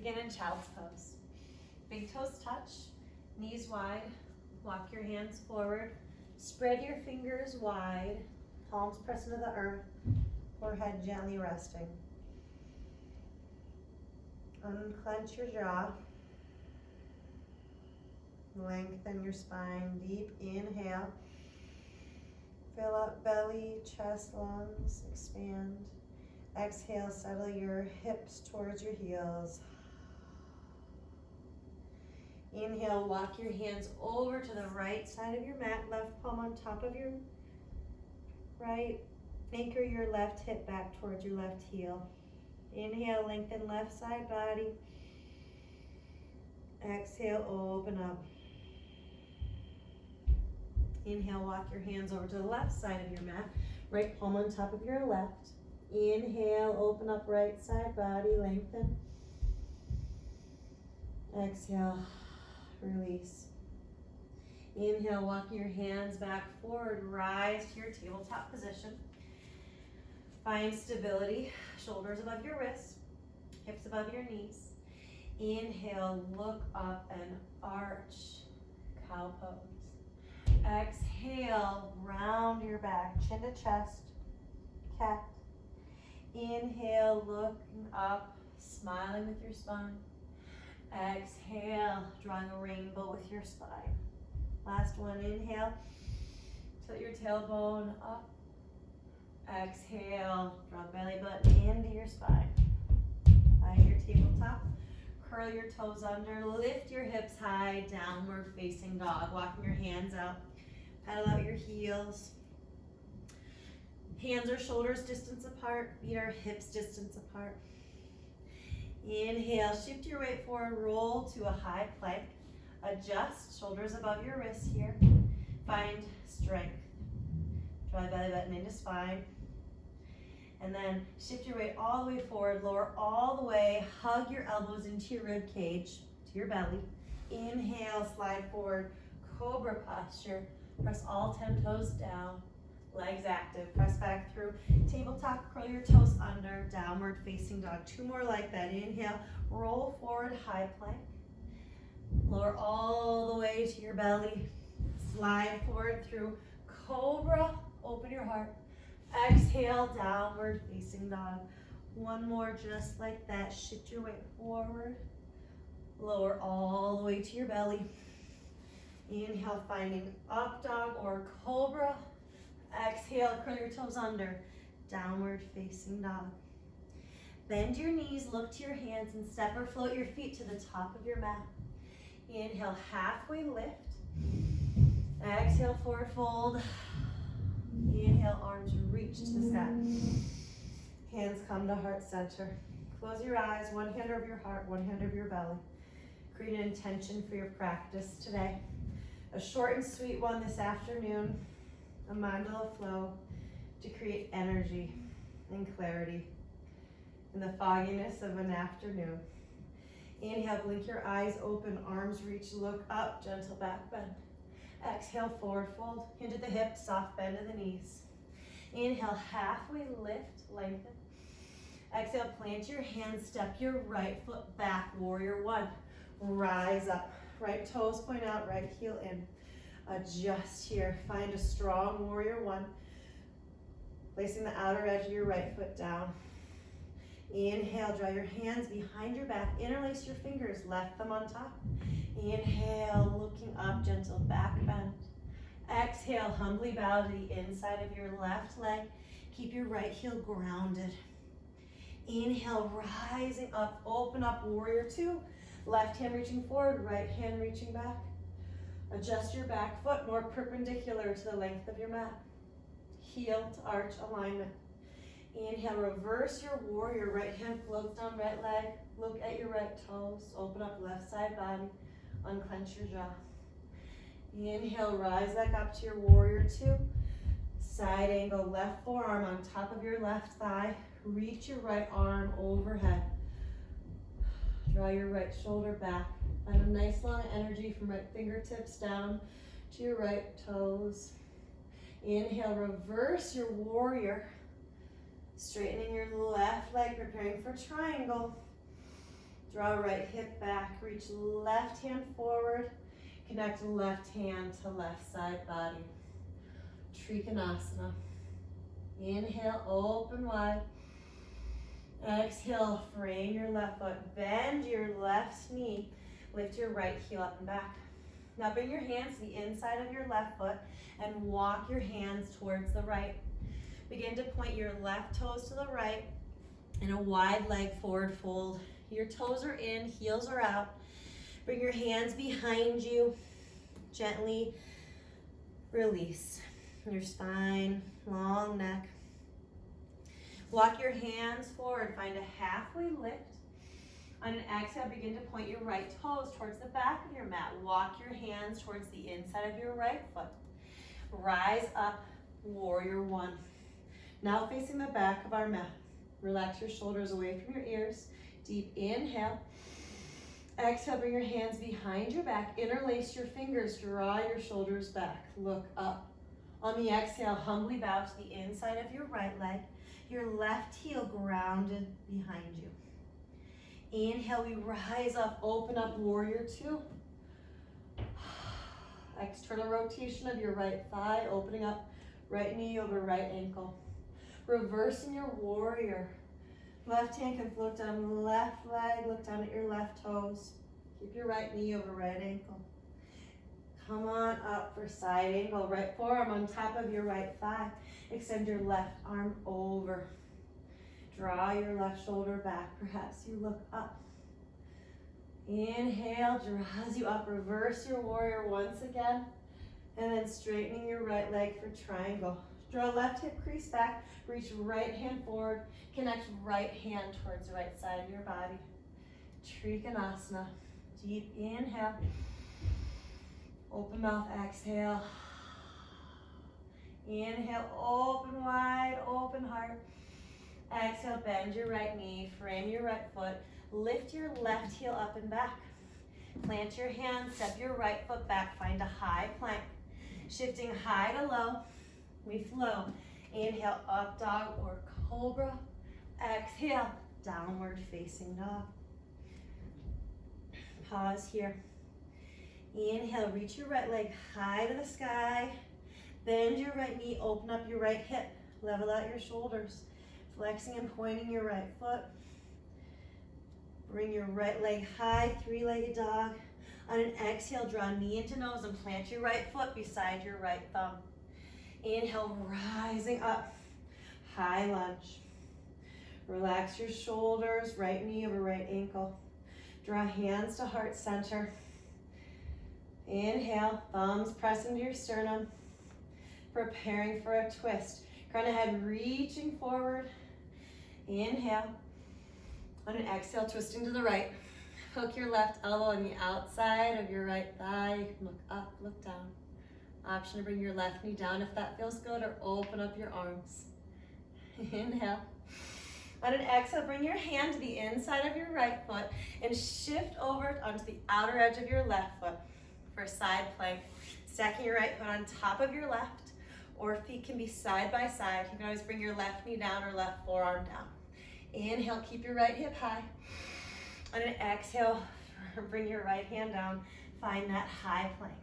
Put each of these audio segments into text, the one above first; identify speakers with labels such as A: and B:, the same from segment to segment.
A: begin in child's pose. Big toes touch, knees wide, walk your hands forward, spread your fingers wide, palms press into the earth, forehead gently resting. Unclench your jaw, lengthen your spine, deep inhale, fill up belly, chest, lungs, expand. Exhale, settle your hips towards your heels. Inhale, walk your hands over to the right side of your mat, left palm on top of your right. Anchor your left hip back towards your left heel. Inhale, lengthen left side body. Exhale, open up. Inhale, walk your hands over to the left side of your mat, right palm on top of your left. Inhale, open up right side body, lengthen. Exhale, release. Inhale, walking your hands back forward, rise to your tabletop position. Find stability, shoulders above your wrists, hips above your knees. Inhale, look up and arch, cow pose. Exhale, round your back, chin to chest, cat. Inhale, looking up, smiling with your spine. Exhale, drawing a rainbow with your spine. Last one, inhale, tilt your tailbone up. Exhale, draw belly button into your spine. Find your tabletop, curl your toes under, lift your hips high, downward facing dog. Walking your hands out, pedal out your heels. Hands or shoulders distance apart, feet are hips distance apart. Inhale, shift your weight forward, roll to a high plank. Adjust, shoulders above your wrists here. Find strength. Draw belly button into spine. And then shift your weight all the way forward, lower all the way, hug your elbows into your rib cage, to your belly. Inhale, slide forward, cobra posture. Press all 10 toes down. Legs active, press back through. Tabletop, curl your toes under, downward facing dog. 2 more like that. Inhale, roll forward, high plank. Lower all the way to your belly. Slide forward through cobra, open your heart. Exhale, downward facing dog. 1 more just like that. Shift your weight forward. Lower all the way to your belly. Inhale, finding up dog or cobra. Exhale, curl your toes under, downward facing dog. Bend your knees, look to your hands, and step or float your feet to the top of your mat. Inhale, halfway lift. Exhale, forward fold. Inhale, arms reach to the sky. Hands come to heart center. Close your eyes, 1 hand over your heart, 1 hand over your belly. Create an intention for your practice today. A short and sweet one this afternoon. A mandala flow to create energy and clarity in the fogginess of an afternoon. Inhale, blink your eyes open, arms reach, look up, gentle back bend. Exhale, forward fold, hinge at the hips, soft bend of the knees. Inhale, halfway lift, lengthen. Exhale, plant your hands, step your right foot back, warrior 1. Rise up, right toes point out, right heel in. Adjust here, find a strong warrior 1. Placing the outer edge of your right foot down. Inhale, draw your hands behind your back, interlace your fingers, left thumb on top. Inhale, looking up, gentle back bend. Exhale, humbly bow to the inside of your left leg. Keep your right heel grounded. Inhale, rising up, open up, warrior 2. Left hand reaching forward, right hand reaching back. Adjust your back foot more perpendicular to the length of your mat. Heel to arch alignment. Inhale, reverse your warrior. Right hand floats down right leg. Look at your right toes. Open up left side body. Unclench your jaw. Inhale, rise back up to your warrior 2. Side angle, left forearm on top of your left thigh. Reach your right arm overhead. Draw your right shoulder back. Find a nice long energy from right fingertips down to your right toes. Inhale, reverse your warrior. Straightening your left leg, preparing for triangle. Draw right hip back, reach left hand forward, connect left hand to left side body. Trikonasana. Inhale, open wide. Exhale, frame your left foot, bend your left knee, lift your right heel up and back. Now bring your hands to the inside of your left foot and walk your hands towards the right. Begin to point your left toes to the right in a wide leg forward fold. Your toes are in, heels are out. Bring your hands behind you. Gently release your spine, long neck. Walk your hands forward, find a halfway lift. On an exhale, begin to point your right toes towards the back of your mat. Walk your hands towards the inside of your right foot. Rise up, warrior one. Now facing the back of our mat. Relax your shoulders away from your ears. Deep inhale. Exhale, bring your hands behind your back. Interlace your fingers, draw your shoulders back. Look up. On the exhale, humbly bow to the inside of your right leg. Your left heel grounded behind you. Inhale, we rise up, open up, warrior two. External rotation of your right thigh, opening up, right knee over right ankle. Reversing your warrior. Left hand can float down the left leg, look down at your left toes. Keep your right knee over right ankle. Come on up for side angle, right forearm on top of your right thigh. Extend your left arm over. Draw your left shoulder back. Perhaps you look up. Inhale, draws you up. Reverse your warrior once again. And then straightening your right leg for triangle. Draw left hip crease back. Reach right hand forward. Connect right hand towards the right side of your body. Trikonasana. Deep inhale. Open mouth, exhale. Inhale, open wide, open heart. Exhale, bend your right knee, frame your right foot, lift your left heel up and back. Plant your hands, step your right foot back, find a high plank. Shifting high to low, we flow. Inhale, up dog or cobra. Exhale, downward facing dog. Pause here. Inhale, reach your right leg high to the sky. Bend your right knee, open up your right hip. Level out your shoulders. Flexing and pointing your right foot. Bring your right leg high, three-legged dog. On an exhale, draw knee into nose and plant your right foot beside your right thumb. Inhale, rising up, high lunge. Relax your shoulders, right knee over right ankle. Draw hands to heart center. Inhale, thumbs press into your sternum. Preparing for a twist. Crown of head reaching forward. Inhale. On an exhale, twisting to the right. Hook your left elbow on the outside of your right thigh. You can look up, look down. Option to bring your left knee down if that feels good, or open up your arms. Inhale. On an exhale, bring your hand to the inside of your right foot and shift over onto the outer edge of your left foot for a side plank. Stacking your right foot on top of your left, or feet can be side by side. You can always bring your left knee down or left forearm down. Inhale, keep your right hip high. On an exhale, bring your right hand down. Find that high plank.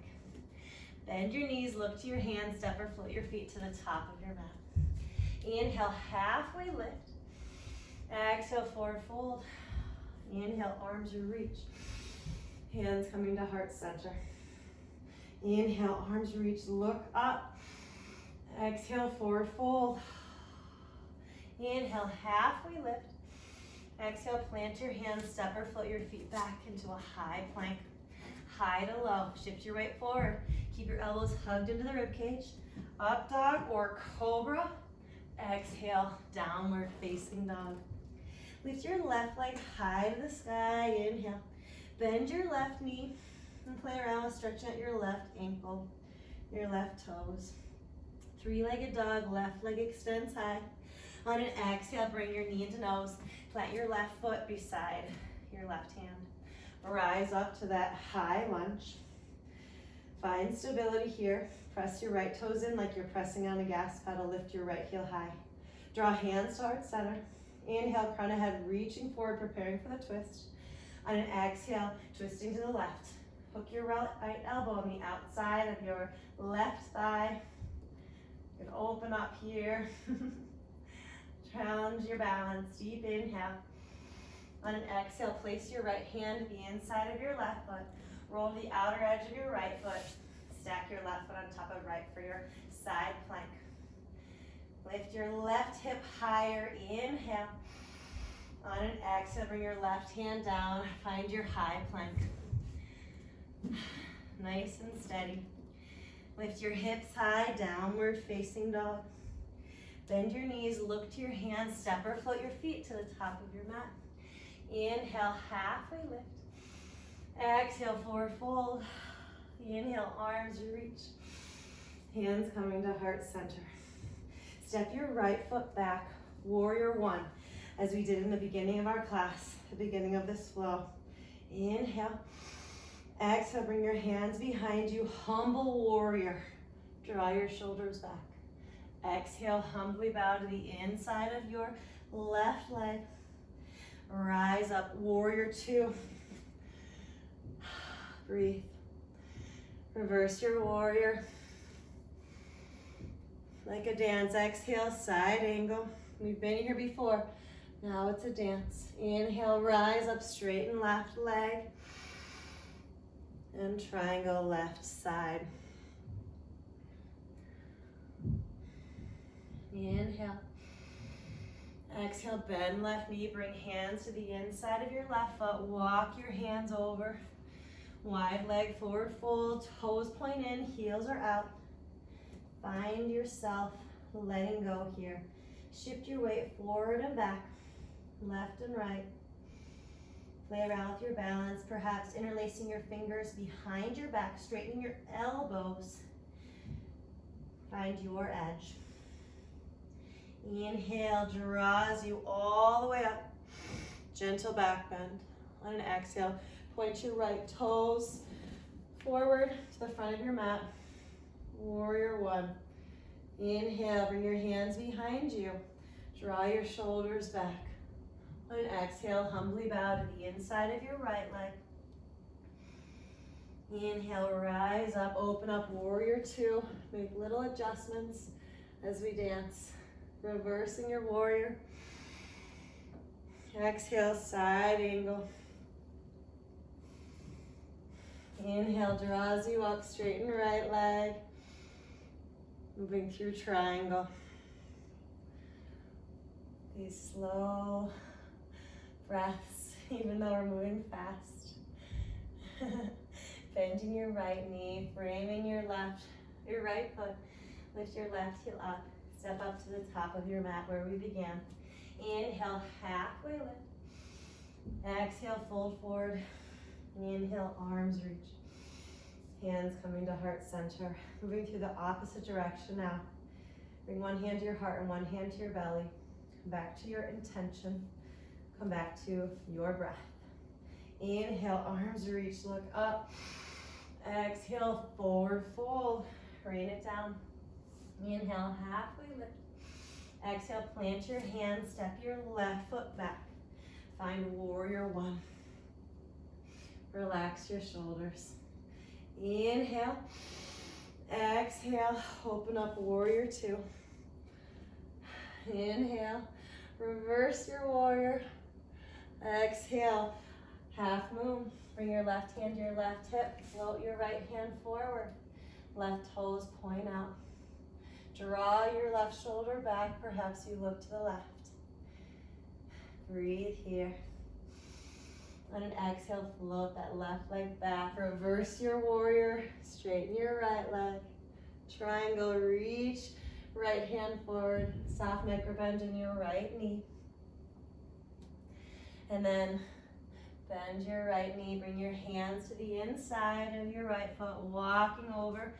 A: Bend your knees, look to your hands, step or float your feet to the top of your mat. Inhale, halfway lift. Exhale, forward fold. Inhale, arms are reach. Hands coming to heart center. Inhale, arms reach, look up. Exhale, forward fold. Inhale, halfway lift. Exhale, plant your hands, step or float your feet back into a high plank. High to low, shift your weight forward. Keep your elbows hugged into the rib cage. Up dog or cobra. Exhale, downward facing dog. Lift your left leg high to the sky. Inhale. Bend your left knee and play around with stretching out your left ankle, your left toes. Three-legged dog, left leg extends high. On an exhale, bring your knee into nose. Plant your left foot beside your left hand. Rise up to that high lunge. Find stability here. Press your right toes in like you're pressing on a gas pedal. Lift your right heel high. Draw hands to heart center. Inhale, crown of head reaching forward, preparing for the twist. On an exhale, twisting to the left. Hook your right elbow on the outside of your left thigh. You can open up here. Challenge your balance. Deep inhale. On an exhale, place your right hand to the inside of your left foot. Roll to the outer edge of your right foot. Stack your left foot on top of right for your side plank. Lift your left hip higher. Inhale. On an exhale, bring your left hand down. Find your high plank. Nice and steady. Lift your hips high, downward facing dog. Bend your knees, look to your hands, step or float your feet to the top of your mat. Inhale, halfway lift. Exhale, forward fold. Inhale, arms reach. Hands coming to heart center. Step your right foot back, warrior one, as we did in the beginning of our class, the beginning of this flow. Inhale. Exhale, bring your hands behind you, humble warrior. Draw your shoulders back. Exhale, humbly bow to the inside of your left leg. Rise up, warrior two. Breathe. Reverse your warrior. Like a dance, exhale, side angle. We've been here before. Now it's a dance. Inhale, rise up, straighten left leg. And triangle left side. Inhale. Exhale, bend left knee, bring hands to the inside of your left foot. Walk your hands over. Wide leg forward fold, toes point in, heels are out. Find yourself letting go here. Shift your weight forward and back, left and right. Play around with your balance, perhaps interlacing your fingers behind your back, straightening your elbows. Find your edge. Inhale, draws you all the way up. Gentle back bend. On an exhale, point your right toes forward to the front of your mat. Warrior one. Inhale, bring your hands behind you. Draw your shoulders back. On an exhale, humbly bow to the inside of your right leg. Inhale, rise up, open up, warrior two. Make little adjustments as we dance. Reversing your warrior. Exhale, side angle. Inhale, draws you up, straighten right leg. Moving through triangle. These slow breaths, even though we're moving fast. Bending your right knee, framing your right foot. Lift your left heel up. Step up to the top of your mat where we began. Inhale, halfway lift. Exhale, fold forward. Inhale, arms reach. Hands coming to heart center. Moving through the opposite direction now. Bring one hand to your heart and one hand to your belly. Come back to your intention. Come back to your breath. Inhale, arms reach, look up. Exhale, forward fold. Rain it down. Inhale, halfway lift. Exhale, plant your hands, step your left foot back. Find warrior one. Relax your shoulders. Inhale. Exhale, open up warrior two. Inhale, reverse your warrior. Exhale, half moon. Bring your left hand to your left hip. Float your right hand forward. Left toes point out. Draw your left shoulder back. Perhaps you look to the left. Breathe here. On an exhale, float that left leg back. Reverse your warrior. Straighten your right leg. Triangle, reach. Right hand forward. Soft micro bend in your right knee. And then bend your right knee. Bring your hands to the inside of your right foot. Walking over.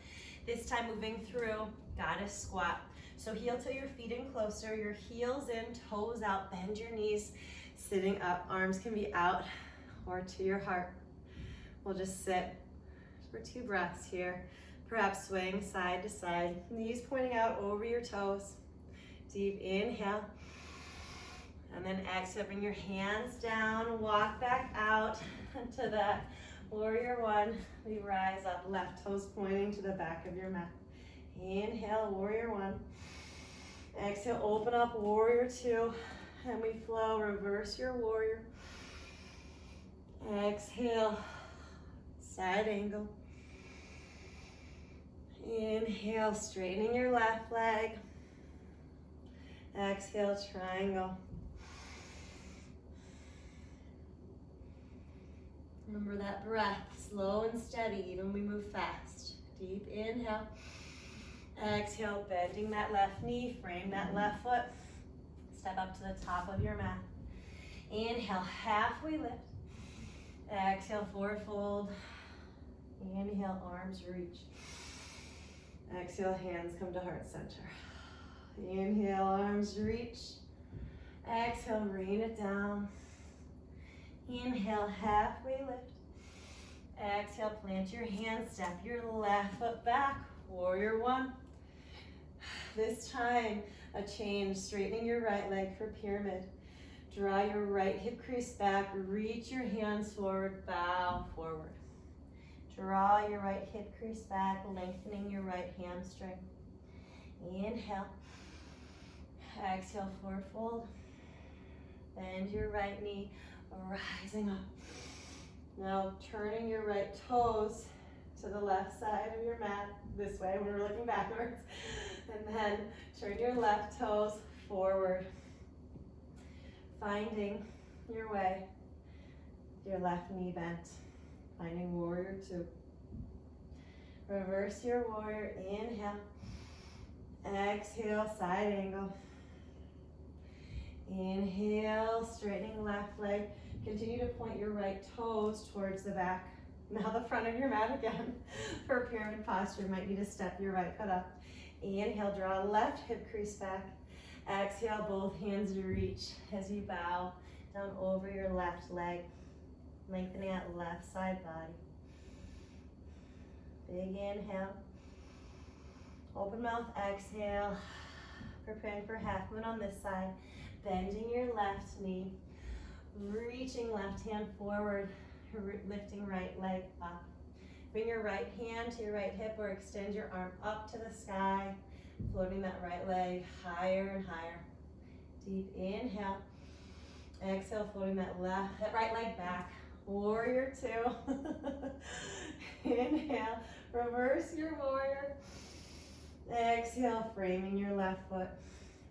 A: This time moving through goddess squat. So heel till your feet in closer. Your heels in, toes out. Bend your knees. Sitting up. Arms can be out or to your heart. We'll just sit for 2 breaths here. Perhaps swaying side to side. Knees pointing out over your toes. Deep inhale. And then exhale, bring your hands down, walk back out to that warrior one. We rise up, left toes pointing to the back of your mat. Inhale, warrior one. Exhale, open up, warrior two. And we flow, reverse your warrior. Exhale, side angle. Inhale, straightening your left leg. Exhale, triangle. Remember that breath, slow and steady, even when we move fast. Deep inhale. Exhale, bending that left knee, frame that left foot. Step up to the top of your mat. Inhale, halfway lift. Exhale, forward fold. Inhale, arms reach. Exhale, hands come to heart center. Inhale, arms reach. Exhale, rain it down. Inhale, halfway lift. Exhale, plant your hands, step your left foot back, warrior one. This time, a change, straightening your right leg for pyramid. Draw your right hip crease back, reach your hands forward, bow forward. Draw your right hip crease back, lengthening your right hamstring. Inhale. Exhale, forward fold. Bend your right knee, rising up. Now turning your right toes to the left side of your mat, this way when we're looking backwards. And then turn your left toes forward. Finding your way, your left knee bent. Finding warrior two. Reverse your warrior, inhale. Exhale, side angle. Inhale, straightening left leg. Continue to point your right toes towards the back. Now the front of your mat again. For pyramid posture, you might need to step your right foot up. Inhale, draw left hip crease back. Exhale, both hands reach as you bow down over your left leg. Lengthening that left side body. Big inhale. Open mouth, exhale. Preparing for half moon on this side. Bending your left knee. Reaching left hand forward. Lifting right leg up. Bring your right hand to your right hip or extend your arm up to the sky. Floating that right leg higher and higher. Deep inhale. Exhale, floating that right leg back. Warrior two. Inhale, reverse your warrior. Exhale, framing your left foot.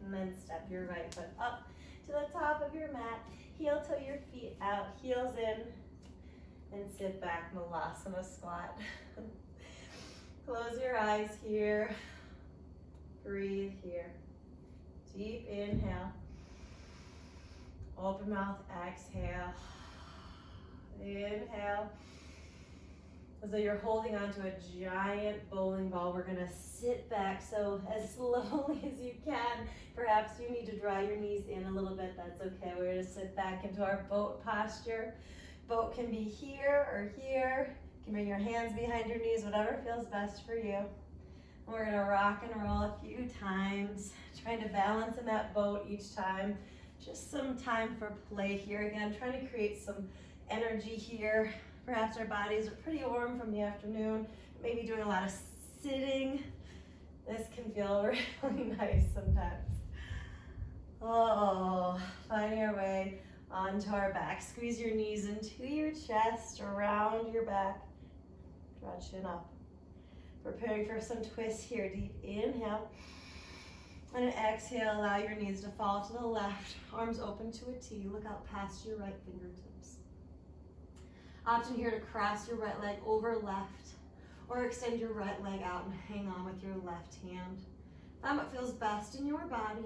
A: And then step your right foot up to the top of your mat. Heel toe your feet out, heels in. And sit back, Malasana squat. Close your eyes here. Breathe here. Deep inhale. Open mouth, exhale. Inhale. As though you're holding onto a giant bowling ball, we're gonna sit back. So as slowly as you can, perhaps you need to draw your knees in a little bit, that's okay. We're gonna sit back into our boat posture. Boat can be here or here. You can bring your hands behind your knees, whatever feels best for you. We're gonna rock and roll a few times, trying to balance in that boat each time. Just some time for play here again, trying to create some energy here. Perhaps our bodies are pretty warm from the afternoon, maybe doing a lot of sitting. This can feel really nice sometimes. Oh, finding our way onto our back. Squeeze your knees into your chest, around your back. Draw chin up. Preparing for some twists here. Deep inhale. And an exhale, allow your knees to fall to the left. Arms open to a T. Look out past your right fingertips. Option here to cross your right leg over left, or extend your right leg out and hang on with your left hand. Find what feels best in your body.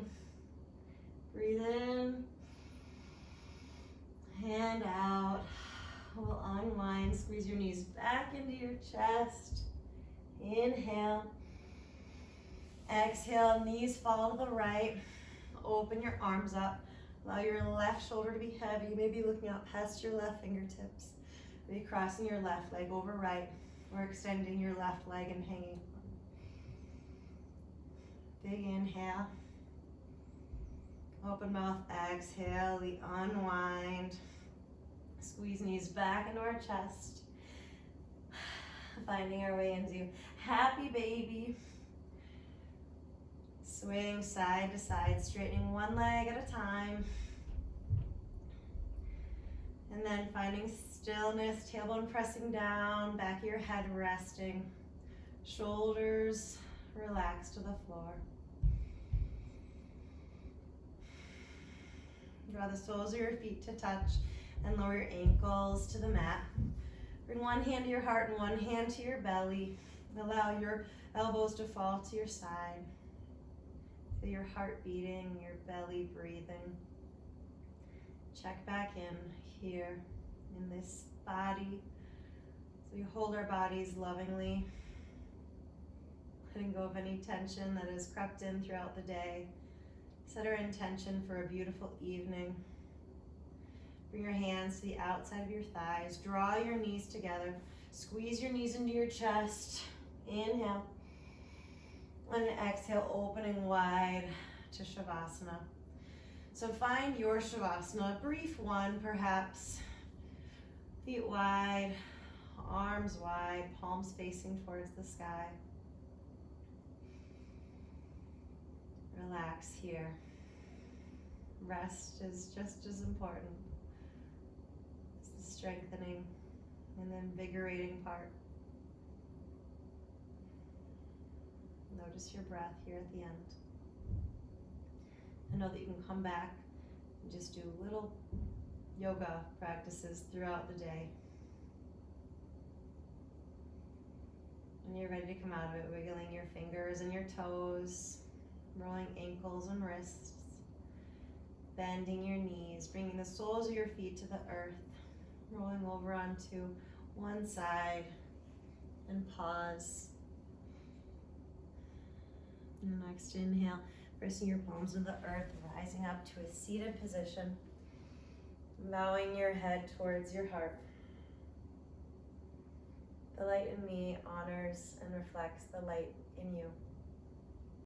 A: Breathe in. Hand out. We'll unwind. Squeeze your knees back into your chest. Inhale. Exhale, knees fall to the right. Open your arms up. Allow your left shoulder to be heavy. Maybe looking out past your left fingertips. Maybe crossing your left leg over right, or extending your left leg and hanging. Big inhale. Open mouth, exhale, we unwind. Squeeze knees back into our chest. Finding our way into happy baby. Swaying side to side, straightening one leg at a time. And then finding stillness, tailbone pressing down, back of your head resting. Shoulders relaxed to the floor. Draw the soles of your feet to touch and lower your ankles to the mat. Bring one hand to your heart and one hand to your belly. Allow your elbows to fall to your side. Feel your heart beating, your belly breathing. Check back in here in this body. So we hold our bodies lovingly, letting go of any tension that has crept in throughout the day. Set our intention for a beautiful evening. Bring your hands to the outside of your thighs. Draw your knees together. Squeeze your knees into your chest. Inhale. And exhale, opening wide to Shavasana. So find your Shavasana, a brief one perhaps. Feet wide, arms wide, palms facing towards the sky. Relax here. Rest is just as important. It's the strengthening and the invigorating part. Notice your breath here at the end. And know that you can come back and just do little yoga practices throughout the day. When you're ready to come out of it, wiggling your fingers and your toes, rolling ankles and wrists, bending your knees, bringing the soles of your feet to the earth, rolling over onto one side, and pause. And next inhale, pressing your palms to the earth, rising up to a seated position, bowing your head towards your heart. The light in me honors and reflects the light in you.